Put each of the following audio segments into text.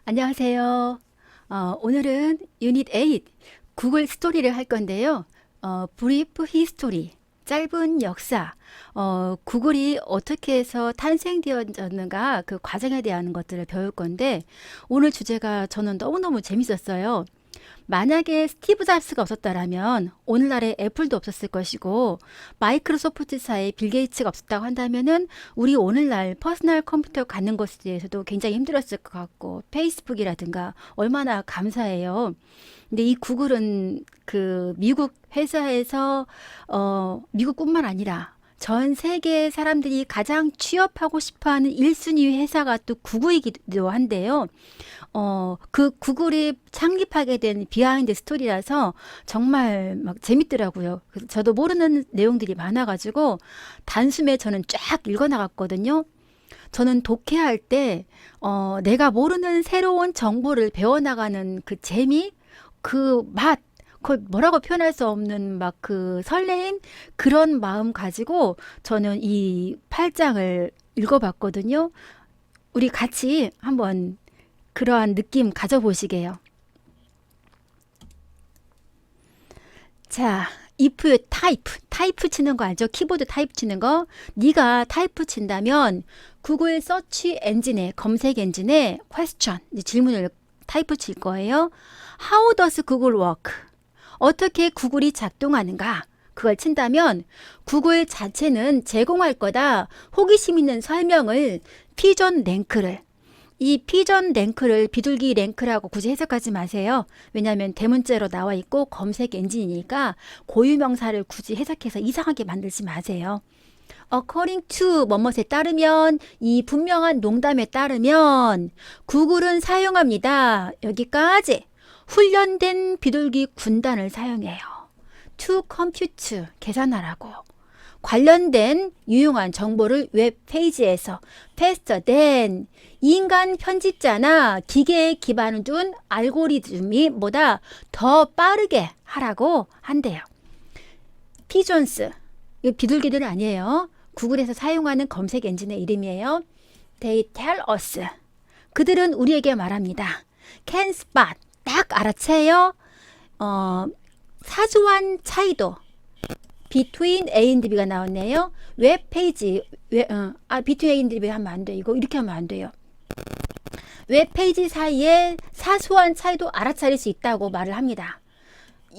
안녕하세요. 오늘은 유닛 8 구글 스토리를 할 건데요. 브리프 히스토리, 짧은 역사, 구글이 어떻게 해서 탄생되었는가 그 과정에 대한 것들을 배울 건데 오늘 주제가 저는 너무너무 재밌었어요. 만약에 스티브 잡스가 없었다라면 오늘날의 애플도 없었을 것이고 마이크로소프트사의 빌 게이츠가 없었다고 한다면은 우리 오늘날 퍼스널 컴퓨터 갖는 것에 대해서도 굉장히 힘들었을 것 같고 페이스북이라든가 얼마나 감사해요. 근데 이 구글은 그 미국 회사에서 미국뿐만 아니라 전 세계 사람들이 가장 취업하고 싶어하는 1순위 회사가 또 구글이기도 한데요. 그 구글이 창립하게 된 비하인드 스토리라서 정말 막 재밌더라고요. 그래서 저도 모르는 내용들이 많아가지고 단숨에 저는 쫙 읽어나갔거든요. 저는 독해할 때, 내가 모르는 새로운 정보를 배워나가는 그 재미, 그 맛, 그 뭐라고 표현할 수 없는 막 그 설레임, 그런 마음 가지고 저는 이 8장을 읽어봤거든요. 우리 같이 한번 그러한 느낌 가져보시게요. 자, if 타이프 치는 거 알죠? 키보드 타이프 치는 거. 네가 타이프 친다면 구글 서치 엔진에 검색 엔진에 question 이제 질문을 타이프 칠 거예요. How does Google work? 어떻게 구글이 작동하는가? 그걸 친다면 구글 자체는 제공할 거다. 호기심 있는 설명을 피전 랭크를 이 피전 랭크를 비둘기 랭크라고 굳이 해석하지 마세요. 왜냐하면 대문자로 나와 있고 검색 엔진이니까 고유명사를 굳이 해석해서 이상하게 만들지 마세요. According to 뭐뭇에 따르면 이 분명한 농담에 따르면 구글은 사용합니다. 여기까지 훈련된 비둘기 군단을 사용해요. To compute 계산하라고. 관련된 유용한 정보를 웹페이지에서 faster than 인간 편집자나 기계에 기반을 둔 알고리즘이 보다 더 빠르게 하라고 한대요. 피존스, 이 비둘기들 아니에요. 구글에서 사용하는 검색 엔진의 이름이에요. They tell us. 그들은 우리에게 말합니다. Can spot, 딱 알아채요. 사소한 차이도 between A and B가 나왔네요. 웹페이지, between A and B 하면 안 돼. 이거 이렇게 하면 안 돼요. 웹페이지 사이에 사소한 차이도 알아차릴 수 있다고 말을 합니다.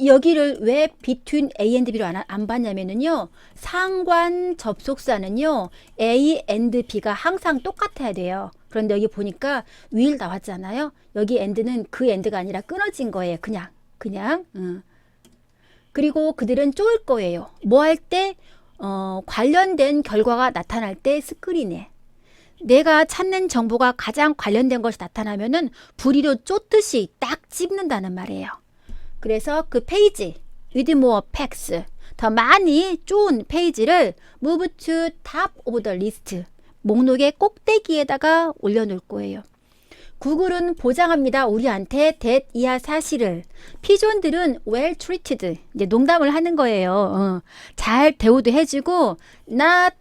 여기를 왜 between A and B로 안 봤냐면요. 상관 접속사는요. A and B가 항상 똑같아야 돼요. 그런데 여기 보니까 will 나왔잖아요. 여기 and는 그 and가 아니라 끊어진 거예요. 그냥. 그리고 그들은 쪼을 거예요. 뭐 할 때? 관련된 결과가 나타날 때 스크린에. 내가 찾는 정보가 가장 관련된 것이 나타나면은 부리로 쫓듯이 딱 찝는다는 말이에요. 그래서 그 페이지, with more facts, 더 많이 쪼은 페이지를 move to top of the list, 목록의 꼭대기에다가 올려놓을 거예요. 구글은 보장합니다. 우리한테 that 이하 사실을. 피존들은 well treated. 이제 농담을 하는 거예요. 잘 대우도 해주고 not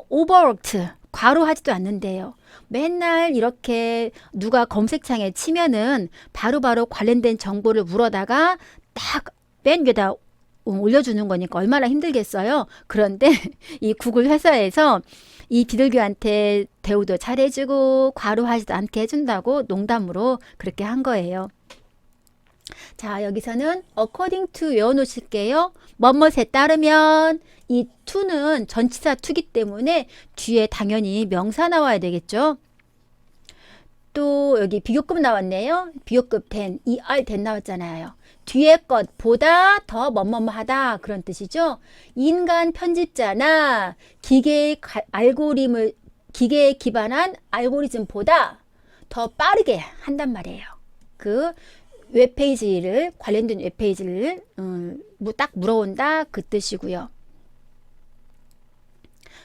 overworked. 과로하지도 않는데요. 맨날 이렇게 누가 검색창에 치면은 바로바로 관련된 정보를 물어다가 딱 맨 위에다 올려주는 거니까 얼마나 힘들겠어요. 그런데 이 구글 회사에서 이 비둘기한테 대우도 잘해주고 과로하지도 않게 해준다고 농담으로 그렇게 한 거예요. 자, 여기서는 according to 외워놓으실게요. 뭐뭇에 따르면 이 to는 전치사 to기 때문에 뒤에 당연히 명사 나와야 되겠죠. 또 여기 비교급 나왔네요. 비교급 than, er than 나왔잖아요. 뒤에 것보다 더 뭐뭐하다 그런 뜻이죠. 인간 편집자나 기계에 기반한 알고리즘보다 더 빠르게 한단 말이에요. 그 웹페이지를 관련된 웹페이지를 딱 물어온다 그 뜻이고요.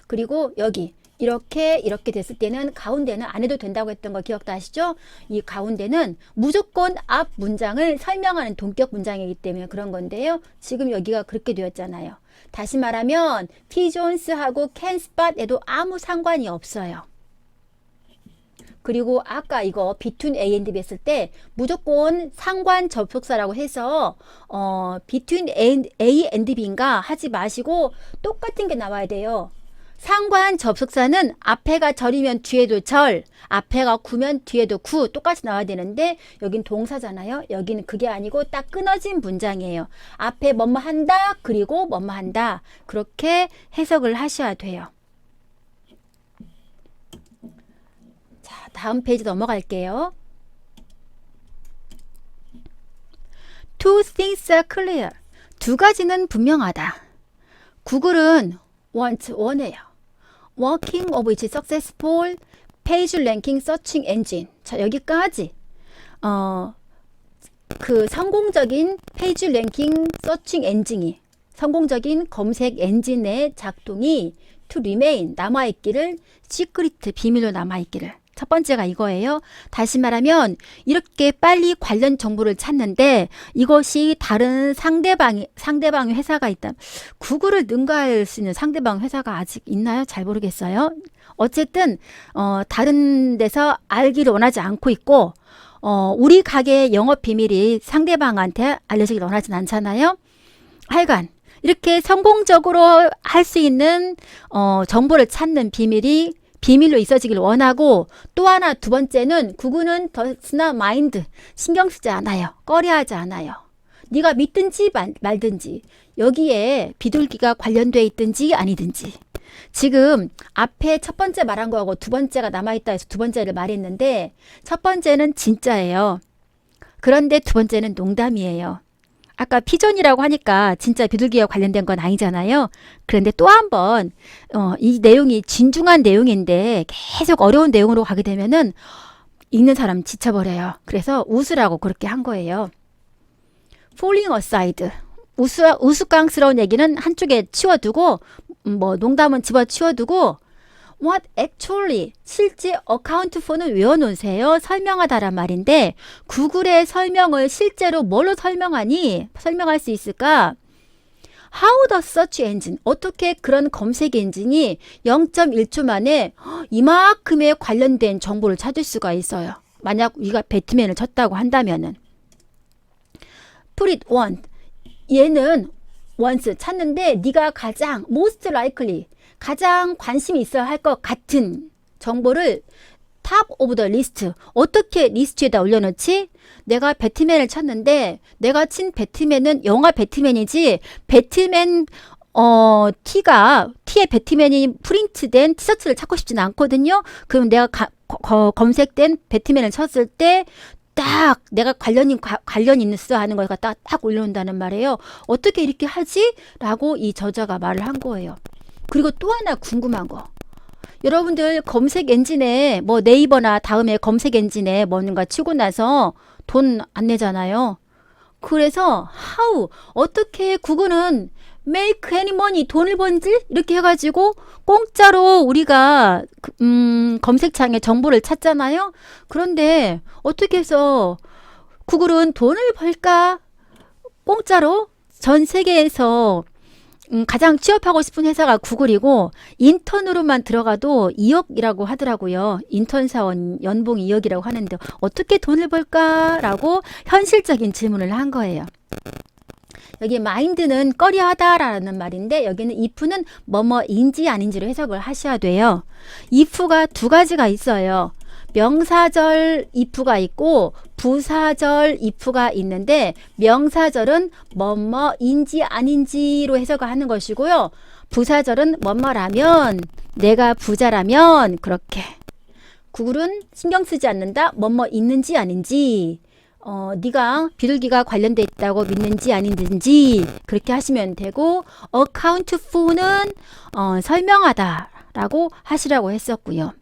그리고 여기 이렇게 됐을 때는 가운데는 안 해도 된다고 했던 거 기억나시죠? 이 가운데는 무조건 앞 문장을 설명하는 동격 문장이기 때문에 그런 건데요. 지금 여기가 그렇게 되었잖아요. 다시 말하면 피존스하고 캔스팟에도 아무 상관이 없어요. 그리고 아까 이거 between A and B 했을 때 무조건 상관 접속사라고 해서 between A and B인가 하지 마시고 똑같은 게 나와야 돼요. 상관 접속사는 앞에가 절이면 뒤에도 절, 앞에가 구면 뒤에도 구 똑같이 나와야 되는데 여긴 동사잖아요. 여기는 그게 아니고 딱 끊어진 문장이에요. 앞에 뭐뭐 한다 그리고 뭐뭐 한다 그렇게 해석을 하셔야 돼요. 자, 다음 페이지 넘어갈게요. Two things are clear. 두 가지는 분명하다. 구글은 원해요. Working of its successful page ranking searching engine. 자, 여기까지 그 성공적인 페이지 랭킹 서칭 엔진이 성공적인 검색 엔진의 작동이 to remain 남아있기를 시크릿 비밀로 남아있기를. 첫 번째가 이거예요. 다시 말하면 이렇게 빨리 관련 정보를 찾는데 이것이 다른 상대방 회사가 있다. 구글을 능가할 수 있는 상대방 회사가 아직 있나요? 잘 모르겠어요. 어쨌든 다른 데서 알기를 원하지 않고 있고 우리 가게의 영업 비밀이 상대방한테 알려지길 원하진 않잖아요. 하여간 이렇게 성공적으로 할 수 있는 정보를 찾는 비밀이 비밀로 있어지길 원하고 또 하나 두 번째는 구글은 does not mind 신경 쓰지 않아요. 꺼려하지 않아요. 네가 믿든지 말든지 여기에 비둘기가 관련돼 있든지 아니든지 지금 앞에 첫 번째 말한 거하고 두 번째가 남아있다 해서 두 번째를 말했는데 첫 번째는 진짜예요. 그런데 두 번째는 농담이에요. 아까 피존이라고 하니까 진짜 비둘기와 관련된 건 아니잖아요. 그런데 또 한 번 이 내용이 진중한 내용인데 계속 어려운 내용으로 가게 되면은 읽는 사람 지쳐버려요. 그래서 웃으라고 그렇게 한 거예요. Falling aside. 우스꽝스러운 얘기는 한쪽에 치워두고 뭐 농담은 집어치워두고 what actually 실제 account for는 외워놓으세요. 설명하다란 말인데 구글의 설명을 실제로 뭘로 설명할 수 있을까? How the search engine 어떻게 그런 검색 엔진이 0.1초 만에 이만큼의 관련된 정보를 찾을 수가 있어요. 만약 우리가 배트맨을 쳤다고 한다면은 put it on 얘는 once 찾는데 네가 가장 most likely 가장 관심이 있어야 할 것 같은 정보를 top of the list 어떻게 리스트에다 올려놓지? 내가 배트맨을 찾는데 내가 친 배트맨은 영화 배트맨이지 배트맨 티에 배트맨이 프린트된 티셔츠를 찾고 싶지는 않거든요. 그럼 내가 검색된 배트맨을 쳤을 때 딱 내가 관련 있어 하는 걸 딱 올려놓는다는 말이에요. 어떻게 이렇게 하지? 라고 이 저자가 말을 한 거예요. 그리고 또 하나 궁금한 거. 여러분들 검색 엔진에 뭐 네이버나 다음에 검색 엔진에 뭔가 치고 나서 돈 안 내잖아요. 그래서 how 어떻게 구글은 make any money 돈을 번지? 이렇게 해가지고 공짜로 우리가 검색창에 정보를 찾잖아요. 그런데 어떻게 해서 구글은 돈을 벌까? 공짜로 전 세계에서 가장 취업하고 싶은 회사가 구글이고 인턴으로만 들어가도 2억이라고 하더라고요. 인턴 사원 연봉 2억이라고 하는데 어떻게 돈을 벌까라고 현실적인 질문을 한 거예요. 여기 mind는 꺼려하다라는 말인데 여기는 if는 뭐뭐인지 아닌지로 해석을 하셔야 돼요. if가 두 가지가 있어요. 명사절 if가 있고 부사절 if가 있는데 명사절은 뭐뭐인지 아닌지로 해석을 하는 것이고요. 부사절은 뭐뭐라면 내가 부자라면 그렇게 구글은 신경 쓰지 않는다. 뭐뭐 있는지 아닌지 네가 비둘기가 관련돼 있다고 믿는지 아닌지 그렇게 하시면 되고 account for는 설명하다라고 하시라고 했었고요.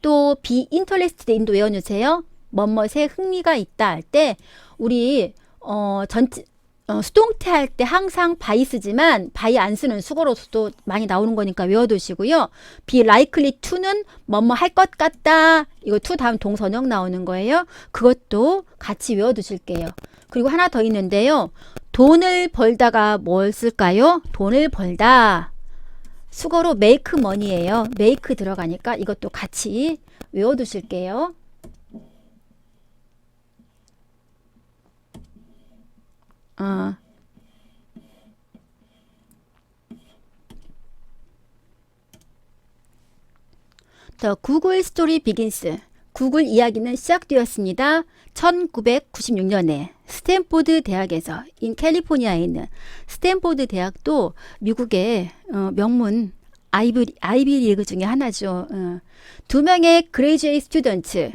또 be interested in도 외워놓으세요. 뭐뭐에 흥미가 있다 할 때 우리 수동태 할 때 항상 by 쓰지만 by 안 쓰는 수거로서도 많이 나오는 거니까 외워두시고요. be likely to는 뭐뭐 할 것 같다. 이거 to 다음 동선형 나오는 거예요. 그것도 같이 외워두실게요. 그리고 하나 더 있는데요. 돈을 벌다가 뭘 쓸까요? 돈을 벌다. 수거로 make money예요. make 들어가니까 이것도 같이 외워두실게요. 더 구글 스토리 비긴스. 구글 이야기는 시작되었습니다. 1996년에 스탠포드 대학에서 캘리포니아에 있는 스탠포드 대학도 미국의 명문 아이비리그 중에 하나죠. 두 명의 그레이주에이트 스튜던트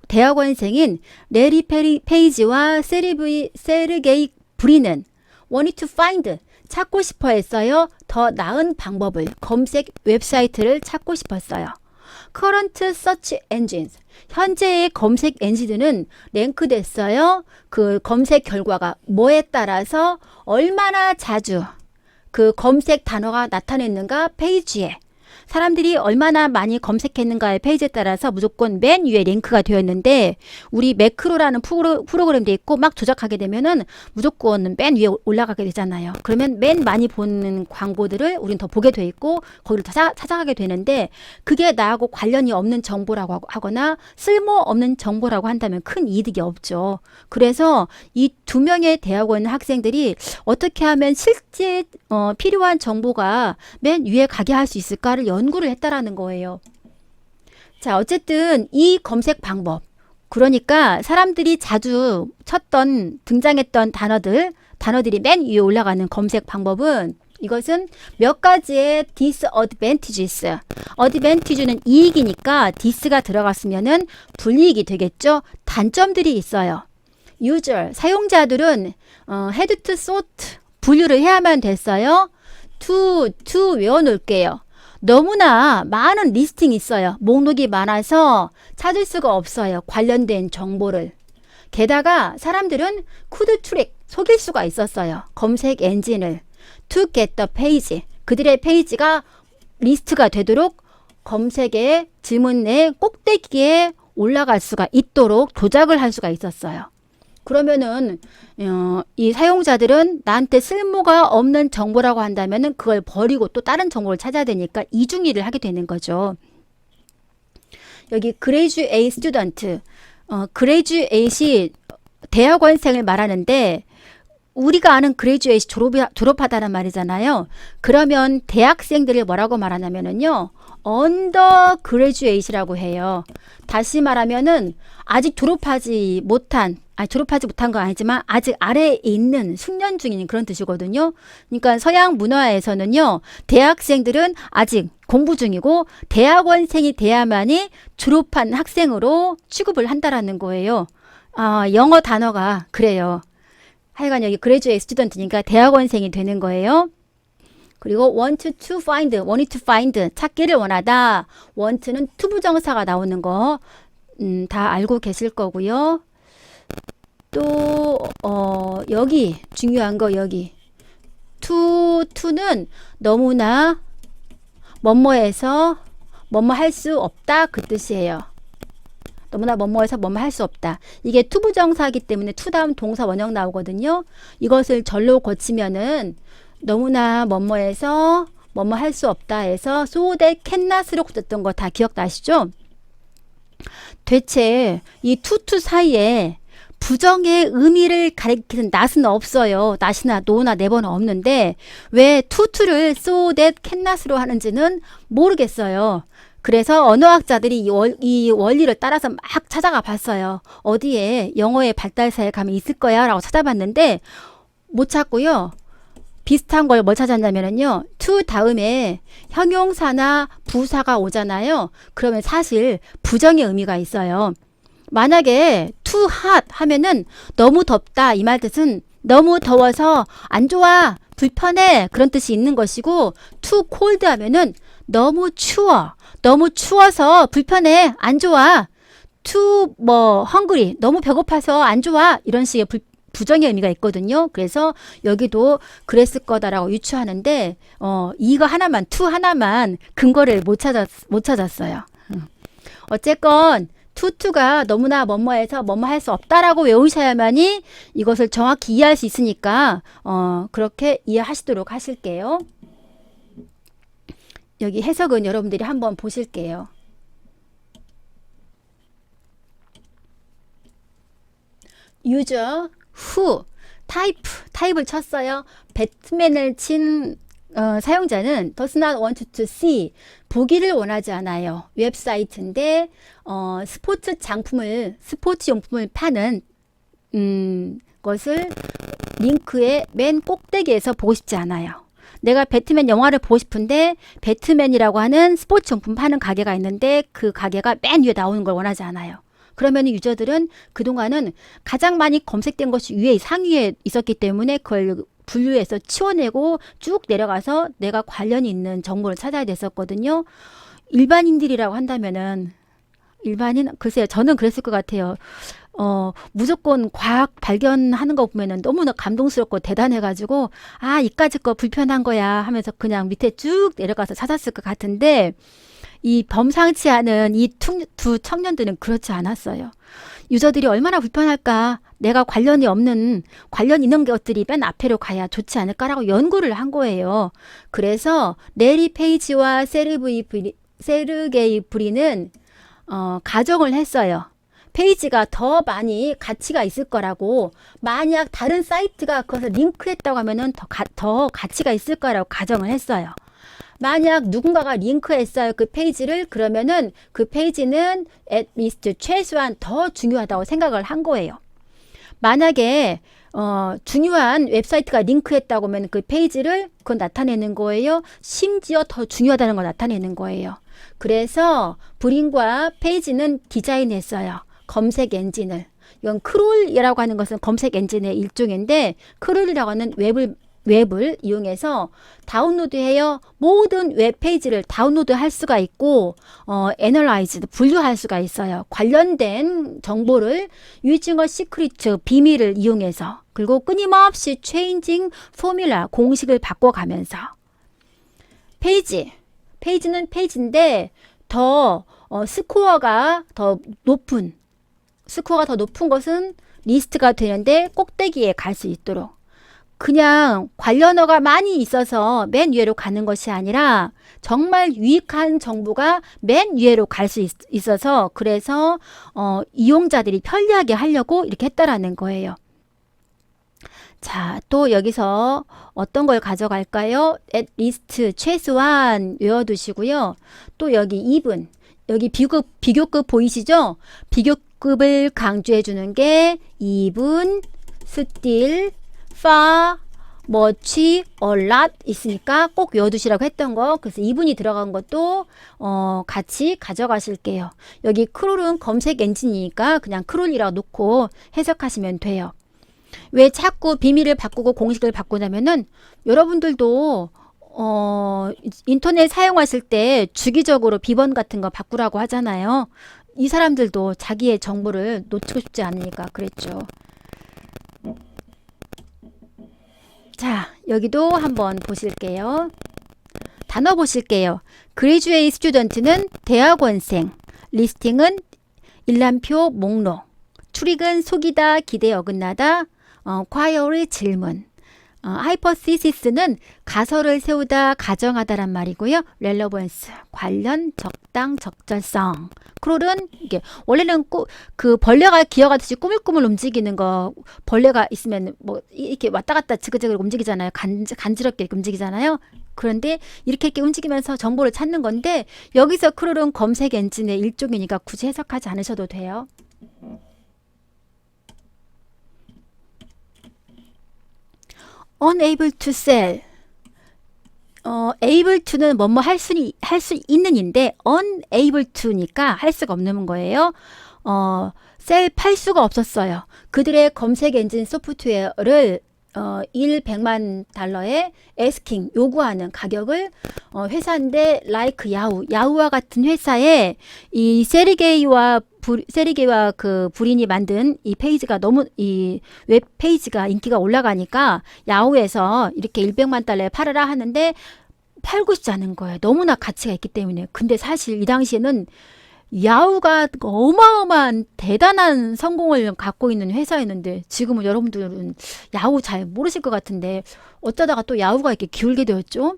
대학원생인 레리 페이지와 세르게이 브린은 wanted to find 찾고 싶어 했어요. 더 나은 방법을 검색 웹사이트를 찾고 싶었어요. current search engines 현재의 검색 엔진은 랭크됐어요. 그 검색 결과가 뭐에 따라서 얼마나 자주 그 검색 단어가 나타냈는가 페이지에 사람들이 얼마나 많이 검색했는가의 페이지에 따라서 무조건 맨 위에 링크가 되었는데 우리 매크로라는 프로그램도 있고 막 조작하게 되면은 무조건 맨 위에 올라가게 되잖아요. 그러면 맨 많이 보는 광고들을 우린 더 보게 돼 있고 거기를 더 찾아가게 되는데 그게 나하고 관련이 없는 정보라고 하거나 쓸모없는 정보라고 한다면 큰 이득이 없죠. 그래서 이 두 명의 대학원 학생들이 어떻게 하면 실제 필요한 정보가 맨 위에 가게 할 수 있을까를 연구를 했다라는 거예요. 자, 어쨌든 이 검색 방법, 그러니까 사람들이 자주 쳤던 등장했던 단어들이 맨 위에 올라가는 검색 방법은 이것은 몇 가지의 disadvantages. advantage는 이익이니까 dis가 들어갔으면은 불이익이 되겠죠. 단점들이 있어요. user, 사용자들은 had to sort, 분류를 해야만 됐어요. to 외워놓을게요. 너무나 많은 리스팅이 있어요. 목록이 많아서 찾을 수가 없어요. 관련된 정보를. 게다가 사람들은 could trick, 속일 수가 있었어요. 검색 엔진을. to get the page, 그들의 페이지가 리스트가 되도록 검색의 질문의 꼭대기에 올라갈 수가 있도록 조작을 할 수가 있었어요. 그러면은 이 사용자들은 나한테 쓸모가 없는 정보라고 한다면은 그걸 버리고 또 다른 정보를 찾아야 되니까 이중일을 하게 되는 거죠. 여기 graduate student, graduate이 대학원생을 말하는데 우리가 아는 graduate 졸업하다는 말이잖아요. 그러면 대학생들을 뭐라고 말하냐면은요, undergraduate이라고 해요. 다시 말하면은 아직 졸업하지 못한 건 아니지만 아직 아래에 있는 숙련 중인 그런 뜻이거든요. 그러니까 서양 문화에서는요, 대학생들은 아직 공부 중이고 대학원생이 돼야만이 졸업한 학생으로 취급을 한다라는 거예요. 영어 단어가 그래요. 하여간 여기 graduate student니까 대학원생이 되는 거예요. 그리고 want to find, 찾기를 원하다. want는 to 부정사가 나오는 거 다 알고 계실 거고요. 또 여기 중요한 거 여기 to는 너무나 뭐뭐해서 뭐뭐 할 수 없다 그 뜻이에요. 너무나 뭐뭐해서 뭐뭐 할 수 없다. 이게 to 부정사이기 때문에 to 다음 동사 원형 나오거든요. 이것을 절로 고치면은 너무나 뭐뭐해서 뭐뭐 할 수 없다 해서 so that cannot으로 고쳤던 거 다 기억나시죠? 대체 이 to 사이에 부정의 의미를 가리키는 not은 없어요. not이나 no나 never는 없는데 왜 to를 so that cannot으로 하는지는 모르겠어요. 그래서 언어학자들이 이 원리를 따라서 막 찾아가 봤어요. 어디에 영어의 발달사에 가면 있을 거야 라고 찾아봤는데 못 찾고요. 비슷한 걸 뭘 찾았냐면요. to 다음에 형용사나 부사가 오잖아요. 그러면 사실 부정의 의미가 있어요. 만약에 too hot 하면은 너무 덥다 이 말 뜻은 너무 더워서 안 좋아 불편해 그런 뜻이 있는 것이고 too cold 하면은 너무 추워서 불편해 안 좋아 too hungry 너무 배고파서 안 좋아 이런 식의 부정의 의미가 있거든요. 그래서 여기도 그랬을 거다라고 유추하는데 이거 하나만 to 하나만 근거를 못 찾았어요. 어쨌건 to가 너무나 뭐뭐해서 뭐뭐 할 수 없다라고 외우셔야만이 이것을 정확히 이해할 수 있으니까 그렇게 이해하시도록 하실게요. 여기 해석은 여러분들이 한번 보실게요. 유저 who 타입을 쳤어요. 배트맨을 친 사용자는 does not want to see 보기를 원하지 않아요. 웹사이트인데 스포츠 용품을 파는 것을 링크의 맨 꼭대기에서 보고 싶지 않아요. 내가 배트맨 영화를 보고 싶은데 배트맨이라고 하는 스포츠 용품 파는 가게가 있는데 그 가게가 맨 위에 나오는 걸 원하지 않아요. 그러면 유저들은 그동안은 가장 많이 검색된 것이 상위에 있었기 때문에 그걸 분류해서 치워내고 쭉 내려가서 내가 관련이 있는 정보를 찾아야 됐었거든요. 일반인들이라고 한다면은 글쎄요, 저는 그랬을 것 같아요. 무조건 과학 발견하는 거 보면은 너무나 감동스럽고 대단해가지고, 이까짓 거 불편한 거야 하면서 그냥 밑에 쭉 내려가서 찾았을 것 같은데, 이 범상치 않은 이 두 청년들은 그렇지 않았어요. 유저들이 얼마나 불편할까? 내가 관련 있는 것들이 맨 앞에로 가야 좋지 않을까라고 연구를 한 거예요. 그래서 레리 페이지와 세르게이 브린은 가정을 했어요. 페이지가 더 많이 가치가 있을 거라고, 만약 다른 사이트가 그것을 링크했다고 하면은 더 가치가 있을 거라고 가정을 했어요. 만약 누군가가 링크했어요, 그 페이지를. 그러면은 그 페이지는 at least 최소한 더 중요하다고 생각을 한 거예요. 만약에 중요한 웹사이트가 링크했다고 하면 그 페이지를 그건 나타내는 거예요. 심지어 더 중요하다는 걸 나타내는 거예요. 그래서 브린과 페이지는 디자인했어요. 검색 엔진을. 이건 크롤이라고 하는 것은 검색 엔진의 일종인데, 크롤이라고 하는 웹을 이용해서 다운로드해요. 모든 웹페이지를 다운로드할 수가 있고 애널라이즈도 분류할 수가 있어요. 관련된 정보를 using a secret 비밀을 이용해서, 그리고 끊임없이 changing 포뮬라 공식을 바꿔가면서 페이지는 페이지인데 더 스코어가 더 높은 것은 리스트가 되는데 꼭대기에 갈 수 있도록, 그냥 관련어가 많이 있어서 맨 위로 가는 것이 아니라 정말 유익한 정보가 맨 위로 갈 수 있어서, 그래서 이용자들이 편리하게 하려고 이렇게 했다라는 거예요. 자, 또 여기서 어떤 걸 가져갈까요? at least 최소한 외워두시고요. 또 여기 2분, 여기 비교급 보이시죠? 비교급을 강조해 주는 게 2분, still, far, much, a lot 있으니까 꼭 외워두시라고 했던 거. 그래서 2분이 들어간 것도 같이 가져가실게요. 여기 크롤은 검색 엔진이니까 그냥 크롤이라고 놓고 해석하시면 돼요. 왜 자꾸 비밀을 바꾸고 공식을 바꾸냐면은, 여러분들도 인터넷 사용하실 때 주기적으로 비번 같은 거 바꾸라고 하잖아요. 이 사람들도 자기의 정보를 놓치고 싶지 않으니까 그랬죠. 자, 여기도 한번 보실게요. 단어 보실게요. graduate student는 대학원생, 리스팅은 일람표 목록, 출입은 속이다, 기대에 어긋나다, 콰이어리 질문, 하이퍼시시스는 가설을 세우다, 가정하다란 말이고요. 렐러번스 관련, 적당, 적절성. 크롤은 이게 원래는 그 벌레가 기어가듯이 꾸물꾸물 움직이는 거, 벌레가 있으면 뭐 이렇게 왔다 갔다 지그재그 움직이잖아요. 간지럽게 움직이잖아요. 그런데 이렇게 움직이면서 정보를 찾는 건데, 여기서 크롤은 검색 엔진의 일종이니까 굳이 해석하지 않으셔도 돼요. unable to sell. able to는 뭐뭐 할 수 있는인데 unable to니까 할 수가 없는 거예요. sell 팔 수가 없었어요. 그들의 검색 엔진 소프트웨어를 100만 달러에 asking 요구하는 가격을 회사인데 like 야후와 같은 회사에 이 세르게이와 그 브린이 만든 이 페이지가 이 웹 페이지가 인기가 올라가니까 야후에서 이렇게 100만 달러에 팔아라 하는데 팔고 싶지 않은 거예요. 너무나 가치가 있기 때문에. 근데 사실 이 당시에는 야후가 어마어마한 대단한 성공을 갖고 있는 회사였는데, 지금은 여러분들은 야후 잘 모르실 것 같은데 어쩌다가 또 야후가 이렇게 기울게 되었죠.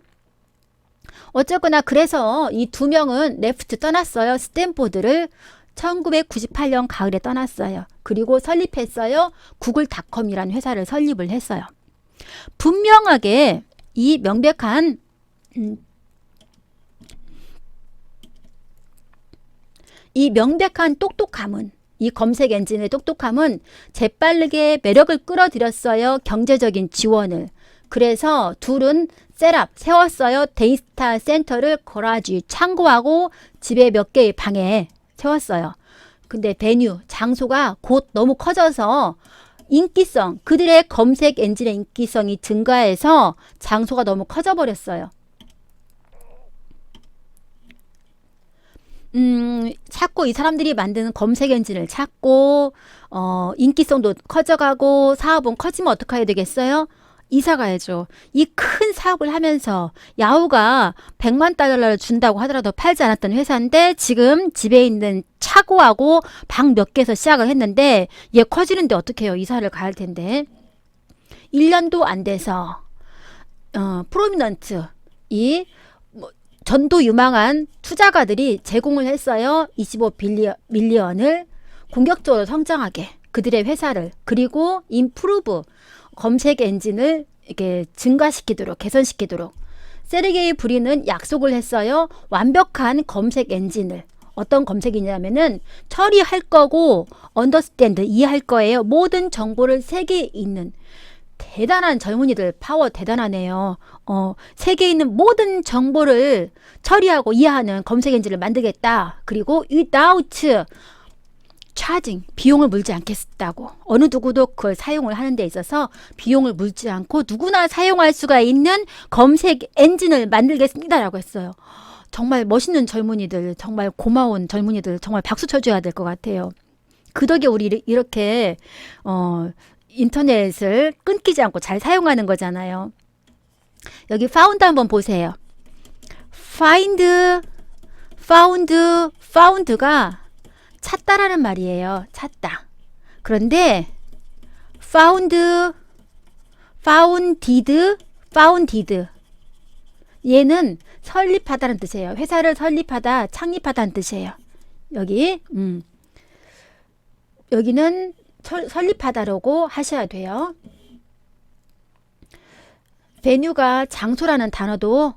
어쨌거나 그래서 이 두 명은 레프트 떠났어요. 스탠포드를 1998년 가을에 떠났어요. 그리고 설립했어요. 구글닷컴이라는 회사를 설립을 했어요. 분명하게 이 명백한 똑똑함은, 이 검색 엔진의 똑똑함은 재빠르게 매력을 끌어들였어요. 경제적인 지원을. 그래서 둘은 셋업 세웠어요. 데이터 센터를 거라지 창고하고 집에 몇 개의 방에 세웠어요. 근데 베뉴 장소가 곧 너무 커져서 인기성, 그들의 검색 엔진의 인기성이 증가해서 장소가 너무 커져 버렸어요. 찾고, 이 사람들이 만드는 검색 엔진을 찾고 인기성도 커져가고 사업은 커지면 어떻게 해야 되겠어요? 이사 가야죠. 이 큰 사업을 하면서 야후가 100만 달러를 준다고 하더라도 팔지 않았던 회사인데 지금 집에 있는 차고하고 방 몇 개에서 시작을 했는데 얘 커지는데 어떻게 해요? 이사를 가야 할 텐데 1년도 안 돼서 프로미넌트, 이 전도 유망한 투자가들이 제공을 했어요. 25밀리언을 공격적으로 성장하게 그들의 회사를, 그리고 임프루브 검색 엔진을 이렇게 증가시키도록, 개선시키도록. 세르게이 브린은 약속을 했어요. 완벽한 검색 엔진을. 어떤 검색이냐면은 처리할 거고 언더스탠드, 이해할 거예요. 모든 정보를 세계에 있는 대단한 젊은이들, 파워 대단하네요. 세계에 있는 모든 정보를 처리하고 이해하는 검색 엔진을 만들겠다. 그리고 without 차징, 비용을 물지 않겠다고. 어느 누구도 그걸 사용을 하는 데 있어서 비용을 물지 않고 누구나 사용할 수가 있는 검색 엔진을 만들겠습니다라고 했어요. 정말 멋있는 젊은이들, 정말 고마운 젊은이들, 정말 박수 쳐줘야 될 것 같아요. 그 덕에 우리 이렇게 인터넷을 끊기지 않고 잘 사용하는 거잖아요. 여기 found 한번 보세요. found가 찾다라는 말이에요. 찾다. 그런데 founded 얘는 설립하다는 뜻이에요. 회사를 설립하다, 창립하다는 뜻이에요. 여기는 설립하다라고 하셔야 돼요. 베뉴가 장소라는 단어도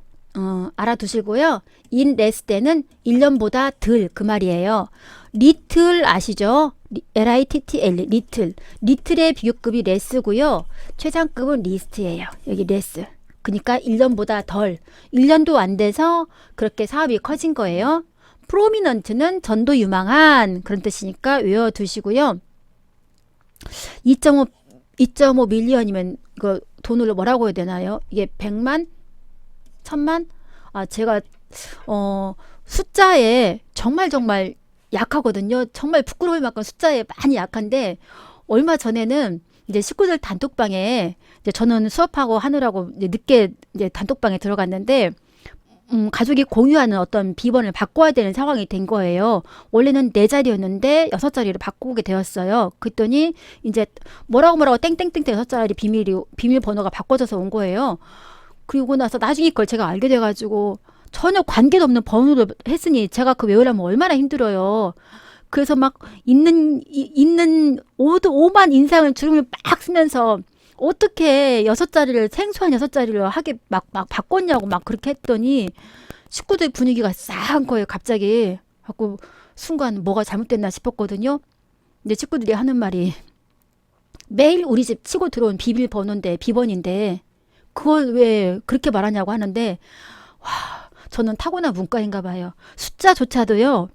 알아두시고요. in less than은 1년보다 덜, 그 말이에요. 리틀 아시죠? LITTL, 리틀. 리틀의 비교급이 레스고요. 최상급은 리스트예요. 여기 레스. 그러니까 1년보다 덜. 1년도 안 돼서 그렇게 사업이 커진 거예요. 프로미넌트는 전도 유망한, 그런 뜻이니까 외워두시고요. 2.5 밀리언이면 이거 돈으로 뭐라고 해야 되나요? 이게 100만? 1000만? 제가 숫자에 정말 약하거든요. 정말 부끄러울 만큼 숫자에 많이 약한데, 얼마 전에는 이제 식구들 단톡방에, 이제 저는 수업하고 하느라고 이제 늦게 이제 단톡방에 들어갔는데, 가족이 공유하는 어떤 비번을 바꿔야 되는 상황이 된 거예요. 원래는 4자리였는데 6자리로 바꾸게 되었어요. 그랬더니 이제 뭐라고 땡땡땡 6자리 비밀번호가 바꿔져서 온 거예요. 그리고 나서 나중에 그걸 제가 알게 돼가지고, 전혀 관계도 없는 번호를 했으니 제가 그 외우려면 얼마나 힘들어요. 그래서 막 있는 5만 인상을 주름을 막 쓰면서 어떻게 6자리를, 생소한 6자리를 하게 막 바꿨냐고 막 그렇게 했더니 식구들 분위기가 싸한 거예요. 갑자기. 갖고 순간 뭐가 잘못됐나 싶었거든요. 근데 친구들이 하는 말이, 매일 우리 집 치고 들어온 비번인데 그걸 왜 그렇게 말하냐고 하는데, 와, 저는 타고난 문과인가 봐요. 숫자조차도요,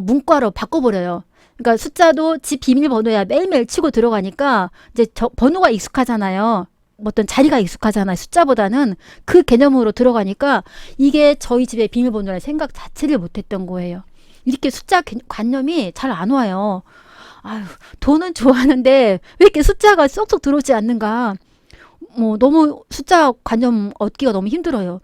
문과로 바꿔버려요. 그러니까 숫자도 집 비밀번호야 매일매일 치고 들어가니까 이제 번호가 익숙하잖아요. 어떤 자리가 익숙하잖아요. 숫자보다는 그 개념으로 들어가니까 이게 저희 집의 비밀번호라는 생각 자체를 못했던 거예요. 이렇게 숫자 관념이 잘 안 와요. 아유, 돈은 좋아하는데 왜 이렇게 숫자가 쏙쏙 들어오지 않는가. 너무 숫자 관념 얻기가 너무 힘들어요.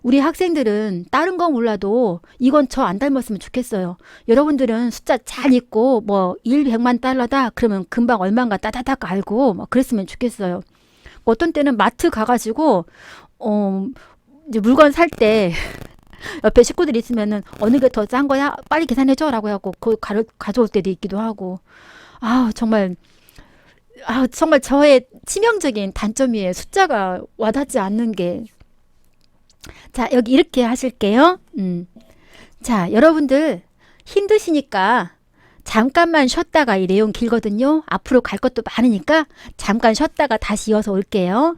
우리 학생들은 다른 거 몰라도 이건 저 안 닮았으면 좋겠어요. 여러분들은 숫자 잘 읽고 100만 달러다 그러면 금방 얼마인가 따다닥 알고 그랬으면 좋겠어요. 어떤 때는 마트 가가지고 이제 물건 살 때 옆에 식구들이 있으면은 어느 게 더 싼 거야? 빨리 계산해줘라고 하고 그거 가져올 때도 있기도 하고. 정말 정말 저의 치명적인 단점이에요. 숫자가 와닿지 않는 게. 자, 여기 이렇게 하실게요. 자, 여러분들 힘드시니까 잠깐만 쉬었다가 이 내용 길거든요. 앞으로 갈 것도 많으니까 잠깐 쉬었다가 다시 이어서 올게요.